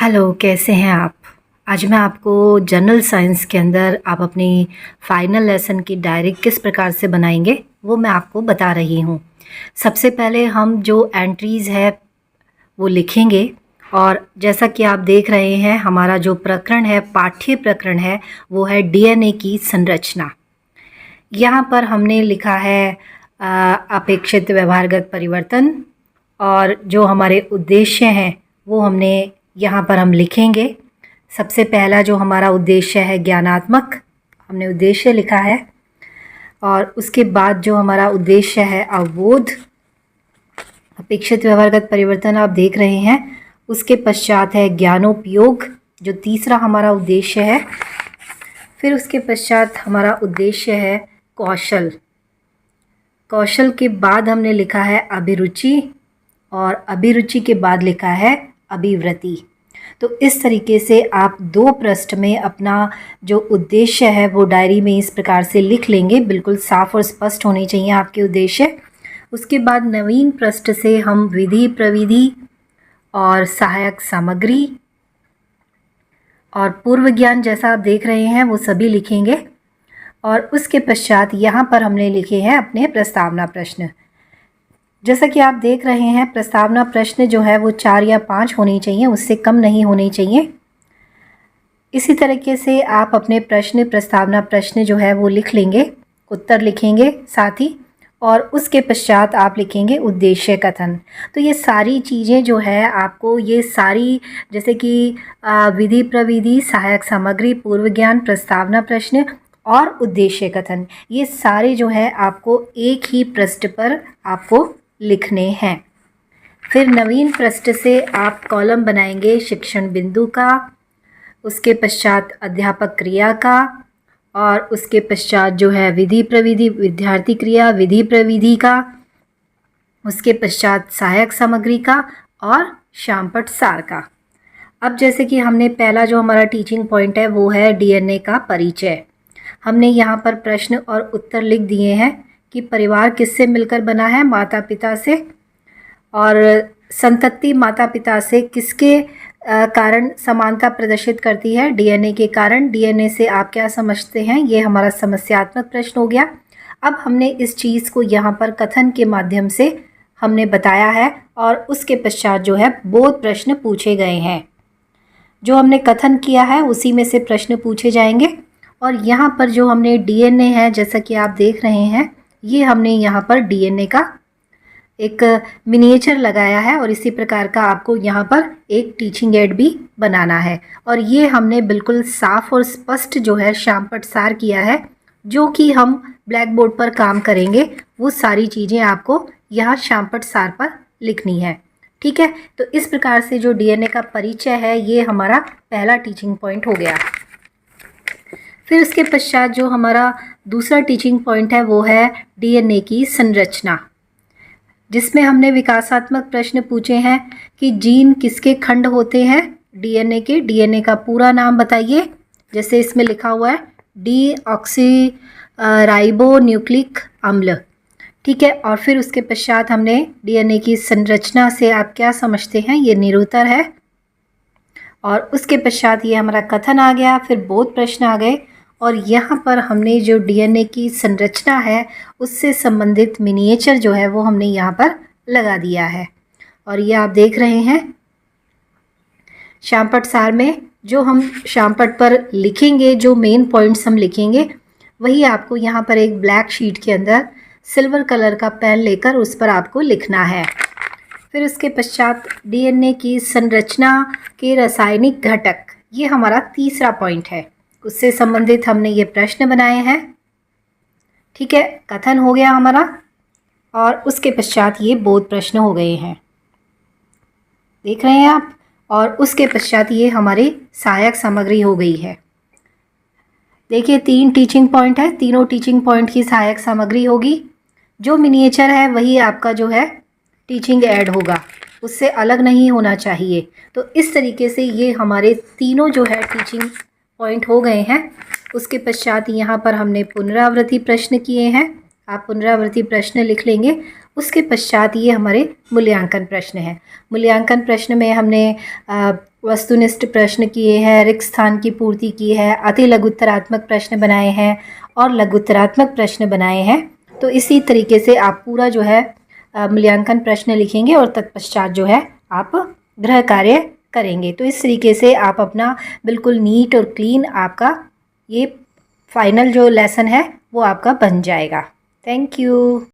Hello, कैसे हैं आप? आज मैं आपको जनरल साइंस के अंदर आप अपनी फाइनल लेसन की डायरी किस प्रकार से बनाएंगे, वो मैं आपको बता रही हूँ। सबसे पहले हम जो एंट्रीज़ है वो लिखेंगे और जैसा कि आप देख रहे हैं हमारा जो प्रकरण है, पाठ्य प्रकरण है, वो है डीएनए की संरचना। यहाँ पर हमने लिखा है अपेक्षित व्यवहारगत परिवर्तन और जो हमारे उद्देश्य हैं वो हमने यहाँ पर हम लिखेंगे। सबसे पहला जो हमारा उद्देश्य है ज्ञानात्मक, हमने उद्देश्य लिखा है। और उसके बाद जो हमारा उद्देश्य है अवबोध, अपेक्षित व्यवहारगत परिवर्तन आप देख रहे हैं। उसके पश्चात है ज्ञानोपयोग, जो तीसरा हमारा उद्देश्य है। फिर उसके पश्चात हमारा उद्देश्य है कौशल। कौशल के बाद हमने लिखा है अभिरुचि और अभिरुचि के बाद लिखा है अभिवृत्ति। तो इस तरीके से आप 2 पृष्ठ में अपना जो उद्देश्य है वो डायरी में इस प्रकार से लिख लेंगे। बिल्कुल साफ और स्पष्ट होने चाहिए आपके उद्देश्य। उसके बाद नवीन पृष्ठ से हम विधि प्रविधि और सहायक सामग्री और पूर्व ज्ञान जैसा आप देख रहे हैं वो सभी लिखेंगे। और उसके पश्चात यहाँ पर हमने लिखे हैं अपने प्रस्तावना प्रश्न। जैसा कि आप देख रहे हैं प्रस्तावना प्रश्न जो है वो 4 या 5 होनी चाहिए, उससे कम नहीं होनी चाहिए। इसी तरीके से आप अपने प्रस्तावना प्रश्न जो है वो लिख लेंगे, उत्तर लिखेंगे साथ ही, और उसके पश्चात आप लिखेंगे उद्देश्य कथन। तो ये सारी चीज़ें जो है आपको, ये सारी जैसे कि विधि प्रविधि, सहायक सामग्री, पूर्व ज्ञान, प्रस्तावना प्रश्न और उद्देश्य कथन, ये सारे जो है आपको एक ही पृष्ठ पर आपको लिखने हैं। फिर नवीन पृष्ठ से आप कॉलम बनाएंगे शिक्षण बिंदु का, उसके पश्चात अध्यापक क्रिया का, और उसके पश्चात जो है विधि प्रविधि, विद्यार्थी क्रिया, विधि प्रविधि का, उसके पश्चात सहायक सामग्री का और शामपट सार का। अब जैसे कि हमने पहला जो हमारा टीचिंग पॉइंट है वो है डीएनए का परिचय। हमने यहाँ पर प्रश्न और उत्तर लिख दिए हैं कि परिवार किससे मिलकर बना है, माता पिता से, और संतति माता पिता से किसके कारण समानता प्रदर्शित करती है, डीएनए के कारण। डीएनए से आप क्या समझते हैं, ये हमारा समस्यात्मक प्रश्न हो गया। अब हमने इस चीज़ को यहाँ पर कथन के माध्यम से हमने बताया है और उसके पश्चात जो है बोध प्रश्न पूछे गए हैं। जो हमने कथन किया है उसी में से प्रश्न पूछे जाएंगे। और यहाँ पर जो हमने डीएनए है, जैसा कि आप देख रहे हैं, ये हमने यहाँ पर डीएनए का एक मिनिएचर लगाया है और इसी प्रकार का आपको यहाँ पर एक टीचिंग एड भी बनाना है। और ये हमने बिल्कुल साफ और स्पष्ट जो है शामपट सार किया है, जो कि हम ब्लैक बोर्ड पर काम करेंगे। वो सारी चीज़ें आपको यहाँ शामपट सार पर लिखनी है, ठीक है। तो इस प्रकार से जो डीएनए का परिचय है ये हमारा पहला टीचिंग पॉइंट हो गया। फिर उसके पश्चात जो हमारा दूसरा टीचिंग पॉइंट है वो है डीएनए की संरचना, जिसमें हमने विकासात्मक प्रश्न पूछे हैं कि जीन किसके खंड होते हैं डीएनए के। डीएनए का पूरा नाम बताइए, जैसे इसमें लिखा हुआ है डीऑक्सी राइबो न्यूक्लिक अम्ल, ठीक है। और फिर उसके पश्चात हमने डीएनए की संरचना से आप क्या समझते हैं, ये निरूतर है। और उसके पश्चात ये हमारा कथन आ गया, फिर बोध प्रश्न आ गए। और यहाँ पर हमने जो डीएनए की संरचना है उससे संबंधित मिनिएचर जो है वो हमने यहाँ पर लगा दिया है। और ये आप देख रहे हैं शामपट सार में जो हम शामपट पर लिखेंगे, जो मेन पॉइंट्स हम लिखेंगे, वही आपको यहाँ पर एक ब्लैक शीट के अंदर सिल्वर कलर का पेन लेकर उस पर आपको लिखना है। फिर उसके पश्चात डीएनए की संरचना के रासायनिक घटक, ये हमारा तीसरा पॉइंट है, उससे संबंधित हमने ये प्रश्न बनाए हैं, ठीक है। कथन हो गया हमारा और उसके पश्चात ये बोध प्रश्न हो गए हैं, देख रहे हैं आप। और उसके पश्चात ये हमारी सहायक सामग्री हो गई है। देखिए 3 टीचिंग पॉइंट है, तीनों टीचिंग पॉइंट की सहायक सामग्री होगी। जो मिनिएचर है वही आपका जो है टीचिंग ऐड होगा, उससे अलग नहीं होना चाहिए। तो इस तरीके से ये हमारे तीनों जो है टीचिंग पॉइंट हो गए हैं। उसके पश्चात यहाँ पर हमने पुनरावृत्ति प्रश्न किए हैं, आप पुनरावृत्ति प्रश्न लिख लेंगे। उसके पश्चात ये हमारे मूल्यांकन प्रश्न हैं। मूल्यांकन प्रश्न में हमने वस्तुनिष्ठ प्रश्न किए हैं, रिक्त स्थान की पूर्ति की है, अति लघुत्तरात्मक प्रश्न बनाए हैं और लघुत्तरात्मक प्रश्न बनाए हैं। तो इसी तरीके से आप पूरा जो है मूल्यांकन प्रश्न लिखेंगे और तत्पश्चात जो है आप गृह कार्य करेंगे। तो इस तरीके से आप अपना बिल्कुल नीट और क्लीन आपका ये फाइनल जो लेसन है वो आपका बन जाएगा। Thank you.